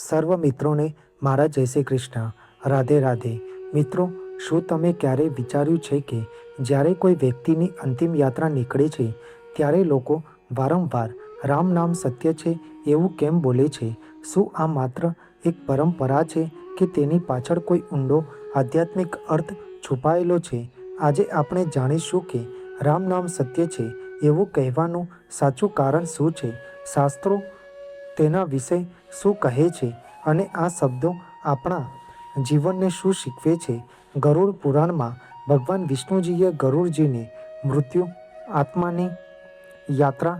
સર્વ મિત્રોને મારા જય શ્રી કૃષ્ણ. રાધે રાધે. મિત્રો, શું તમે ક્યારેય વિચાર્યું છે કે જ્યારે કોઈ વ્યક્તિની અંતિમ યાત્રા નીકળે છે ત્યારે લોકો વારંવાર રામ નામ સત્ય છે એવું કેમ બોલે છે? શું આ માત્ર એક પરંપરા છે કે તેની પાછળ કોઈ ઊંડો આધ્યાત્મિક અર્થ છુપાયેલો છે? આજે આપણે જાણીશું કે રામ નામ સત્ય છે એવું કહેવાનું સાચું કારણ શું છે, શાસ્ત્રો તેના વિશે શું કહે છે અને આ શબ્દો આપણા જીવનને શું શીખવે છે. ગરુડ પુરાણમાં ભગવાન વિષ્ણુજીએ ગરુડજીને મૃત્યુ, આત્માની યાત્રા,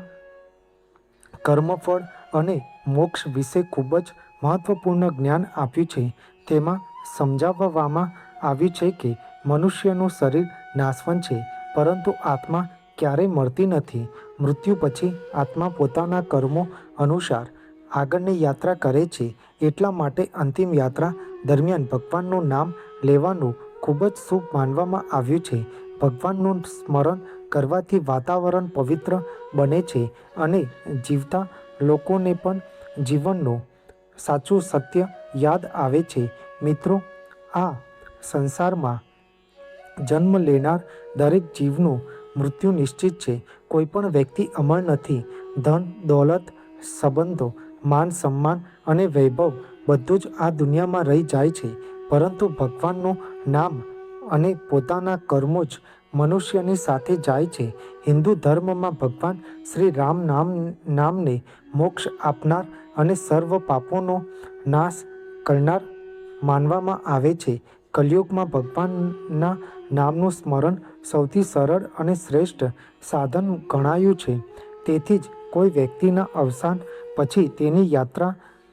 કર્મફળ અને મોક્ષ વિશે ખૂબ જ મહત્વપૂર્ણ જ્ઞાન આપ્યું છે. તેમાં સમજાવવામાં આવ્યું છે કે મનુષ્યનું શરીર નાશવંત છે, પરંતુ આત્મા ક્યારેય મળતી નથી. મૃત્યુ પછી આત્મા પોતાના કર્મો અનુસાર આગળની યાત્રા કરે છે. એટલા માટે અંતિમ યાત્રા દરમિયાન ભગવાનનું નામ લેવાનું ખૂબ જ શુભ માનવામાં આવ્યું છે. ભગવાનનું સ્મરણ કરવાથી વાતાવરણ પવિત્ર બને છે અને જીવતા લોકોને પણ જીવનનું સાચું સત્ય યાદ આવે છે. મિત્રો, આ સંસારમાં જન્મ લેનાર દરેક જીવનું મૃત્યુ નિશ્ચિત છે. કોઈ પણ વ્યક્તિ અમર નથી. ધન, દોલત, સંબંધો, માન સન્માન અને વૈભવ બધું જ આ દુનિયામાં રહી જાય છે, પરંતુ ભગવાનનું નામ અને પોતાના કર્મો જ મનુષ્યની સાથે જાય છે. હિન્દુ ધર્મમાં ભગવાન શ્રી રામ નામને મોક્ષ આપનાર અને સર્વ પાપોનો નાશ કરનાર માનવામાં આવે છે. કલિયુગમાં ભગવાનના નામનું સ્મરણ સૌથી સરળ અને શ્રેષ્ઠ સાધન ગણાયું છે. તેથી જ કોઈ વ્યક્તિના અવસાન પછી તેની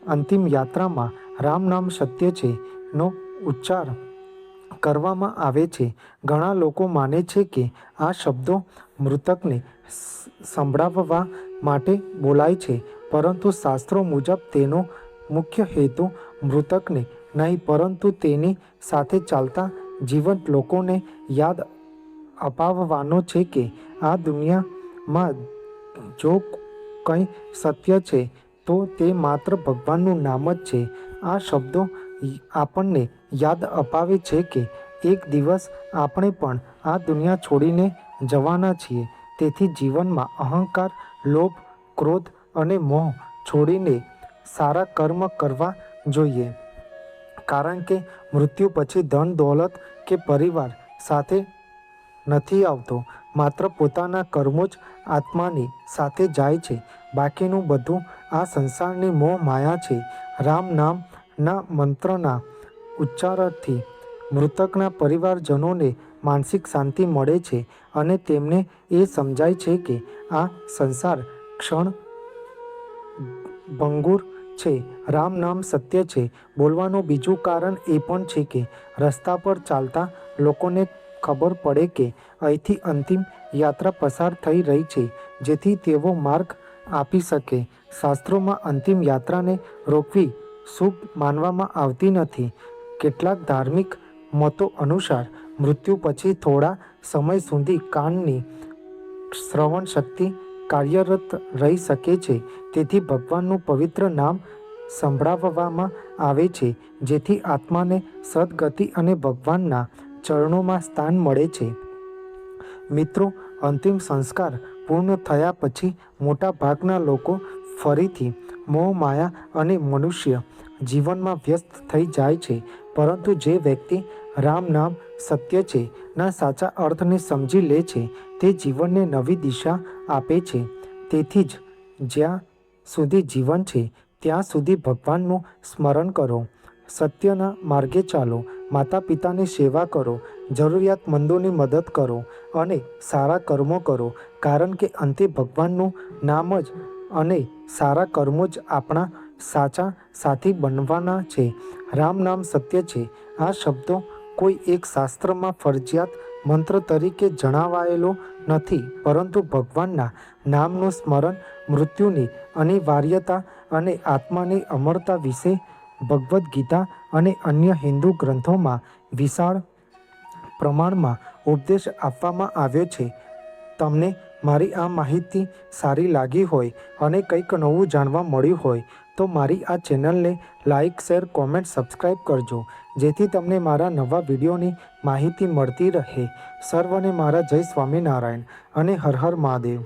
અંતિમ યાત્રામાં રામ નામ સત્ય છે નો ઉચ્ચાર કરવામાં આવે છે. ઘણા લોકો માને છે કે આ શબ્દો મૃતકને સંભળાવવા માટે બોલાય છે, પરંતુ શાસ્ત્રો મુજબ તેનો મુખ્ય હેતુ મૃતકને નહીં પરંતુ તેની સાથે ચાલતા જીવંત લોકોને યાદ અપાવવાનો છે કે આ દુનિયામાં જો કંઈ સત્ય છે તો તે માત્ર ભગવાનનું નામ જ છે. આ શબ્દો આપણને યાદ અપાવે છે કે એક દિવસ આપણે પણ આ દુનિયા છોડીને જવાના છીએ. તેથી જીવનમાં અહંકાર, લોભ, ક્રોધ અને મોહ છોડીને સારા કર્મ કરવા જોઈએ. કારણ કે મૃત્યુ પછી ધન, દોલત કે પરિવાર સાથે નથી આવતો. માત્ર પોતાના કર્મો જ આત્માની સાથે જાય છે. બાકીનું બધું આ સંસારની મોહ માયા છે. રામ નામના મંત્રના ઉચ્ચારથી મૃતકના પરિવારજનોને માનસિક શાંતિ મળે છે અને તેમને એ સમજાય છે કે આ સંસાર ક્ષણ ભંગુર છે. રામ નામ સત્ય છે બોલવાનું બીજું કારણ એ પણ છે કે રસ્તા પર ચાલતા લોકોને ખબર પડે કે અહીંથી અંતિમ યાત્રા પસાર થઈ રહી છે, જેથી તેઓ માર્ગ આપી શકે. શાસ્ત્રોમાં અંતિમ યાત્રાને રોકવી શુભ માનવામાં આવતી નથી. કેટલાક ધાર્મિક મતો અનુસાર મૃત્યુ પછી થોડા સમય સુધી કાનની શ્રવણ શક્તિ કાર્યરત રહી શકે છે. તેથી ભગવાનનું પવિત્ર નામ સંભળાવવામાં આવે છે, જેથી આત્માને સદગતિ અને ભગવાનના ચરણોમાં સ્થાન મળે છે. મિત્રો, અંતિમ સંસ્કાર પૂર્ણ થયા પછી મોટા ભાગના લોકો ફરીથી મોહ માયા અને મનુષ્ય જીવનમાં વ્યસ્ત થઈ જાય છે. પરંતુ જે વ્યક્તિ રામ નામ સત્ય છે ના સાચા અર્થને સમજી લે છે તે જીવનને નવી દિશા આપે છે. તેથી જ જ્યાં સુધી જીવન છે ત્યાં સુધી ભગવાનનું સ્મરણ કરો, સત્યના માર્ગે ચાલો, માતા પિતાની સેવા કરો, જરૂરિયાતમંદોની મદદ કરો અને સારા કર્મો કરો. કારણ કે અંતે ભગવાનનું નામ જ અને સારા કર્મો જ આપણા સાચા સાથી બનવાના છે. રામ નામ સત્ય છે આ શબ્દો કોઈ એક શાસ્ત્રમાં ફરજિયાત મંત્ર તરીકે જણાવાયેલો નથી, પરંતુ ભગવાનના નામનું સ્મરણ મૃત્યુની અનિવાર્યતા અને આત્માની અમરતા વિશે ભગવદ્ ગીતા અને અન્ય હિન્દુ ગ્રંથોમાં વિશાળ પ્રમાણમાં ઉપદેશ આપવામાં આવ્યો છે. તમને મારી આ માહિતી સારી લાગી હોય અને કંઈક નવું જાણવા મળ્યું હોય તો મારી આ ચેનલને લાઇક, શેર, કોમેન્ટ, સબસ્ક્રાઈબ કરજો, જેથી તમને મારા નવા વિડીયોની માહિતી મળતી રહે. સર્વને મારા જય સ્વામિનારાયણ અને હર હર મહાદેવ.